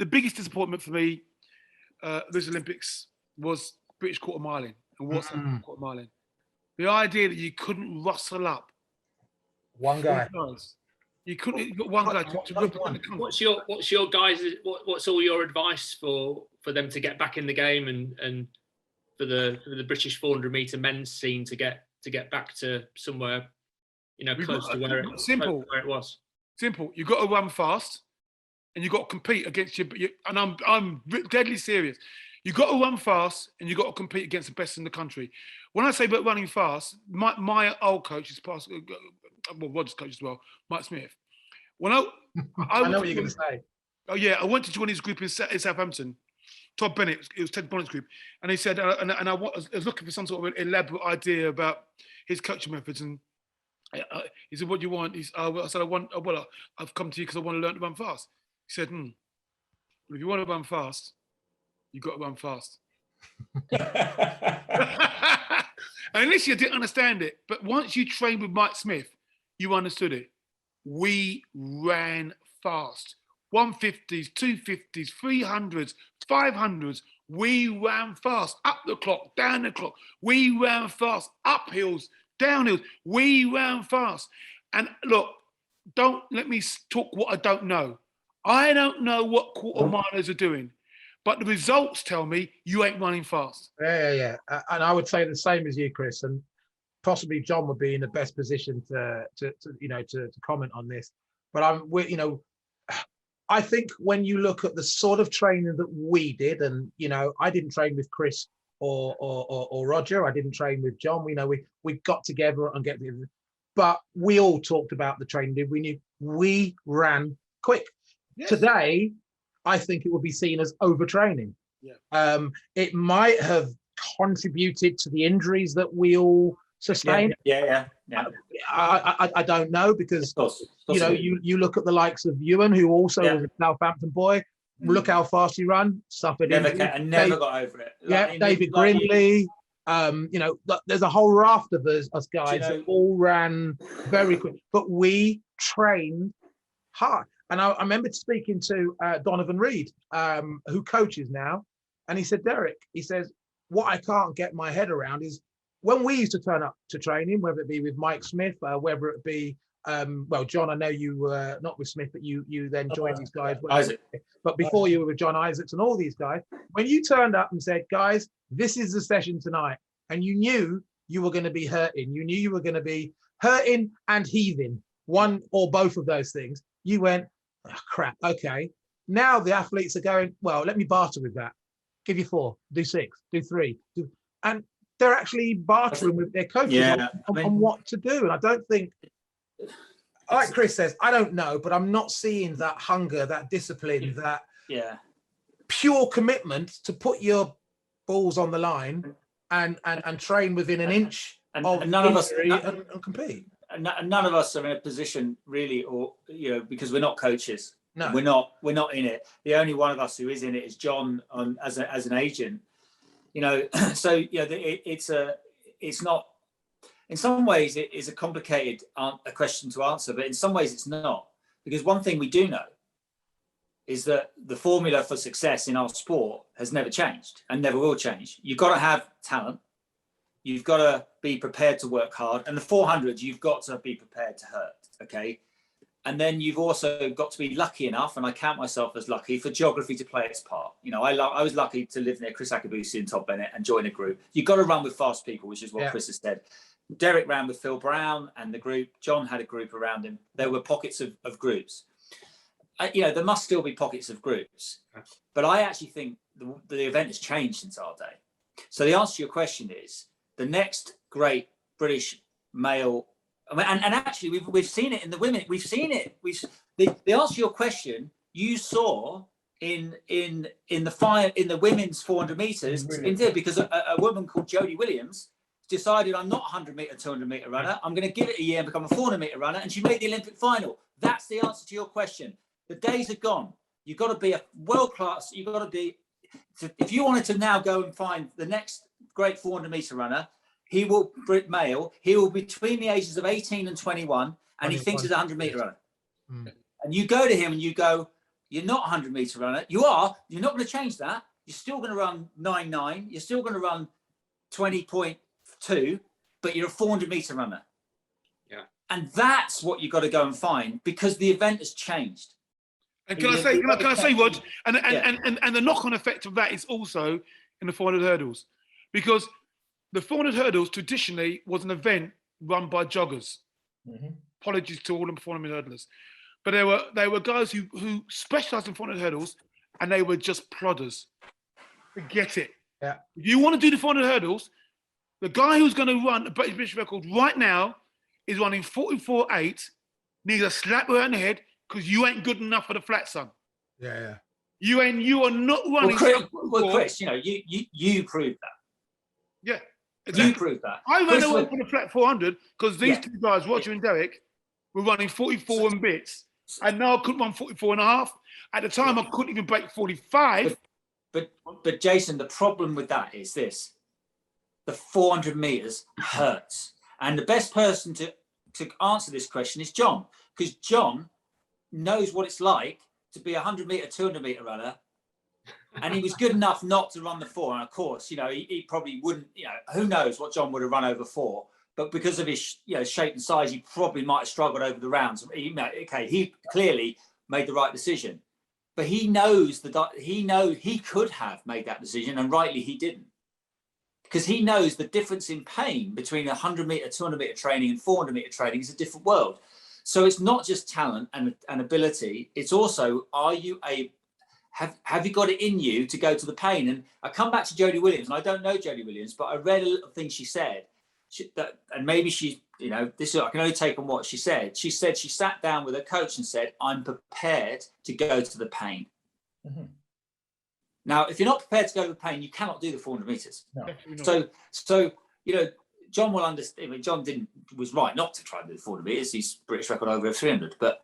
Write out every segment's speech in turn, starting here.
the biggest disappointment for me, those Olympics was British quarter miling and what's quarter miling. The idea that you couldn't rustle up one guy. You couldn't. You got one guy to represent the country. What's your guys? What's all your advice for them to get back in the game and for the British 400 meter men's scene to get back to somewhere, close to where it was. Simple. You got to run fast, and you got to compete against your. And I'm deadly serious. You got to run fast, and you got to compete against the best in the country. When I say about running fast, my old coach is past. Well, Roger's coach as well, Mike Smith. When I know what you're going to say. Oh yeah, I went to join his group in Southampton. Todd Bennett, it was Ted Bonnett's group, and he said, and I was looking for some sort of an elaborate idea about his coaching methods, and he said, "What do you want?" I said, I've come to you because I want to learn to run fast." He said, "If you want to run fast, you've got to run fast." And initially I didn't understand it, but once you trained with Mike Smith, you understood it. We ran fast. 150s, 250s, 300s, 500s. We ran fast. Up the clock, down the clock. We ran fast. Up hills, down hills. We ran fast. And look, don't let me talk what I don't know. I don't know what quarter milers are doing. But the results tell me you ain't running fast. Yeah. And I would say the same as you, Chris, and possibly John would be in the best position to comment on this. But I think when you look at the sort of training that we did, and I didn't train with Chris or Roger. I didn't train with John. We got together and get together, but we all talked about the training. We knew we ran quick. Yes. Today, I think it would be seen as overtraining. Yeah. It might have contributed to the injuries that we all sustained. Yeah. I don't know, because you look at the likes of Ewan, who also was a Southampton boy. Look how fast he ran. Suffered never got over it. David Grimley. There's a whole raft of us guys that all ran very quick, but we trained hard. And I remember speaking to Donovan Reed, who coaches now, and he said, Derek, he says, what I can't get my head around is when we used to turn up to training, whether it be with Mike Smith, whether it be, John, I know you were not with Smith, but you then joined these guys. Isaac. But before you were with John Isaacs and all these guys, when you turned up and said, guys, this is the session tonight, and you knew you were going to be hurting, you knew you were going to be hurting and heaving, one or both of those things, you went, oh, crap, okay. Now the athletes are going, well, let me barter with that. Give you 4, do 6, do 3. And they're actually bartering with their coaches on what to do. And I don't think, like Chris says, I don't know, but I'm not seeing that hunger, that discipline, that pure commitment to put your balls on the line and train within an inch of none of us and compete. None of us are in a position really, or because we're not coaches. No, we're not in it. The only one of us who is in it is John as an agent. So it's not. In some ways, it is a complicated a question to answer, but in some ways, it's not, because one thing we do know is that the formula for success in our sport has never changed and never will change. You've got to have talent. You've got to be prepared to work hard. And the 400, you've got to be prepared to hurt, okay? And then you've also got to be lucky enough, and I count myself as lucky, for geography to play its part. I was lucky to live near Kriss Akabusi and Todd Bennett and join a group. You've got to run with fast people, which is what Chris has said. Derek ran with Phil Brown and the group. John had a group around him. There were pockets of groups. There must still be pockets of groups. But I actually think the event has changed since our day. So the answer to your question is, the next great British male, and actually we've seen it in the women. We've seen it. The answer to your question, you saw in the women's 400 meters because a woman called Jodie Williams decided, I'm not a 100 meter, 200 meter runner. I'm going to give it a year and become a 400 meter runner, and she made the Olympic final. That's the answer to your question. The days are gone. You've got to be a world class. You've got to be. If you wanted to now go and find the next great 400 meter runner, he will be between the ages of 18 and 21, and he thinks he's a 100 meter runner. And you go to him and you go, you're not a 100-meter runner. You're not going to change that. You're still going to run 9.9. You're still going to run 20.2, but you're a 400-meter runner. Yeah. And that's what you've got to go and find, because the event has changed. And can I say, Rod, and the knock-on effect of that is also in the 400 hurdles, because the 400 hurdles traditionally was an event run by joggers. Apologies to all the 400 hurdlers, but there were guys who specialised in 400 hurdles, and they were just plodders. Forget it. Yeah. If you want to do the 400 hurdles, the guy who's going to run a British record right now is running 44.8, needs a slap around the head because you ain't good enough for the flat, son. Yeah. You are not running. Well, Kriss, you know, you proved that. Yeah. Exactly. You proved that. I ran away from the flat 400 because these two guys, Roger and Derek, were running 44 and bits. And now I couldn't run 44 and a half. At the time, I couldn't even break 45. But Jason, the problem with that is this: the 400 meters hurts, and the best person to answer this question is John, because John knows what it's like to be a 100-meter, 200-meter runner, and he was good enough not to run the 4. And of course, you know, he probably wouldn't. You know, who knows what John would have run over 4? But because of his shape and size, he probably might have struggled over the rounds. He clearly made the right decision. But he knows he could have made that decision, and rightly he didn't, because he knows the difference in pain between 100-meter, 200-meter training and 400-meter training is a different world. So it's not just talent and ability; it's also, have you got it in you to go to the pain? And I come back to Jodie Williams, and I don't know Jodie Williams, but I read a little thing she said, and maybe she, you know, this I can only take on what she said. She said she sat down with her coach and said, "I'm prepared to go to the pain." Now, if you're not prepared to go to the pain, you cannot do the 400 meters. No. So you know, John will understand. I mean, John was right not to try and do the 400 meters. He's British record over 300, but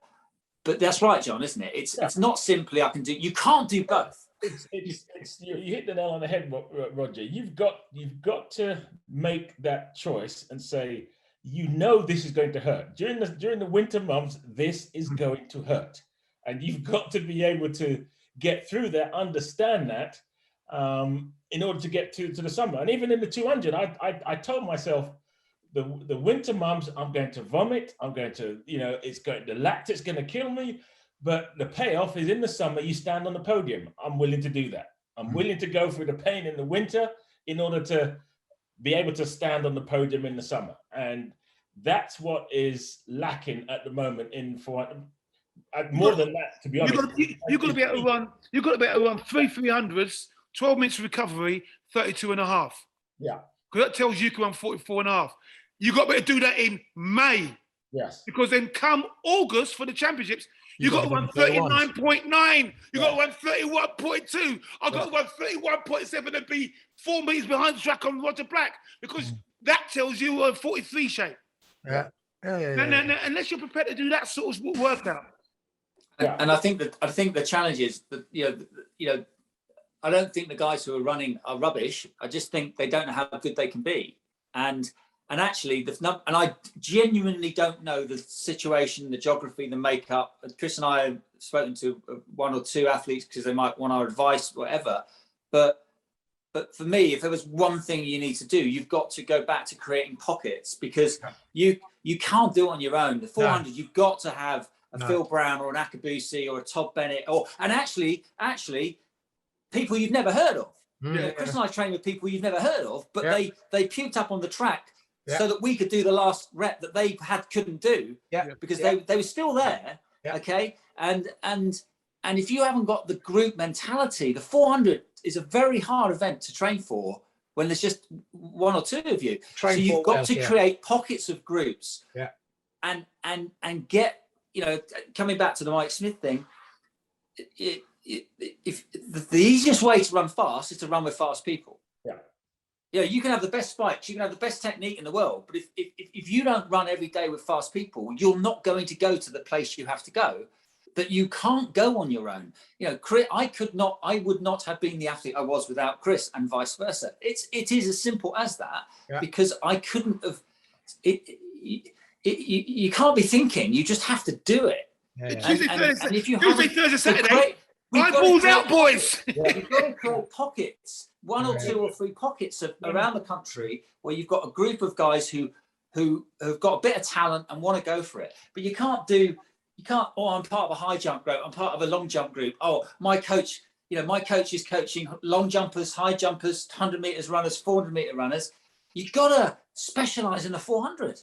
that's right, John, isn't it? It's not simply I can do. You can't do both. You hit the nail on the head, Roger. You've got to make that choice and say, you know, this is going to hurt during the winter months. This is going to hurt, and you've got to be able to get through that, understand that, in order to get to the summer. And even in the 200, I told myself, the winter months, I'm going to vomit. I'm going to, you know, the lactate's going to kill me. But the payoff is in the summer, you stand on the podium. I'm willing to do that. I'm willing to go through the pain in the winter in order to be able to stand on the podium in the summer. And that's what is lacking at the moment more than that, to be honest. You've got to be able to run. You've got to be able to run 300s, 12 minutes recovery, 32 and a half. Yeah. Because that tells you can run 44 and a half. You've got to be able to do that in May. Yes. Because then come August for the championships, you've got to run 39.9. You've got to run 31.2. I've got to run 31.7 and be 4 meters behind the track on Roger Black, because that tells you a 43 shape. Yeah. Unless you're prepared to do that sort of workout. And I think the challenge is that you know I don't think the guys who are running are rubbish. I just think they don't know how good they can be, and actually I genuinely don't know the situation, the geography, the makeup. Kriss and I have spoken to 1 or 2 athletes because they might want our advice, whatever. But for me, if there was one thing you need to do, you've got to go back to creating pockets, because you can't do it on your own. The 400, you've got to have a Phil Brown or an Akabusi or a Todd Bennett, and actually people you've never heard of. You know, Kriss and I train with people you've never heard of, but they puked up on the track so that we could do the last rep that they couldn't do, because they were still there. Okay, and if you haven't got the group mentality, the 400 is a very hard event to train for when there's just 1 or 2 of you. So you've got to create pockets of groups, and get, you know, coming back to the Mike Smith thing, if the easiest way to run fast is to run with fast people. Yeah, you can have the best spikes, you can have the best technique in the world, but if you don't run every day with fast people, you're not going to go to the place you have to go. That you can't go on your own. You know, Kriss, I would not have been the athlete I was without Kriss, and vice versa. It is as simple as that, because I couldn't have. You can't be thinking. You just have to do it. Yeah. Tuesday, And Thursday, if you Tuesday, haven't, Thursday, Saturday. we've My got to ball's create- out, boys. You've got to create pockets, one or Yeah. two or three pockets around the country where you've got a group of guys who have got a bit of talent and want to go for it. But you can't, oh, I'm part of a high jump group, I'm part of a long jump group. Oh, my coach is coaching long jumpers, high jumpers, 100 meters runners, 400 meter runners. You've got to specialize in the 400.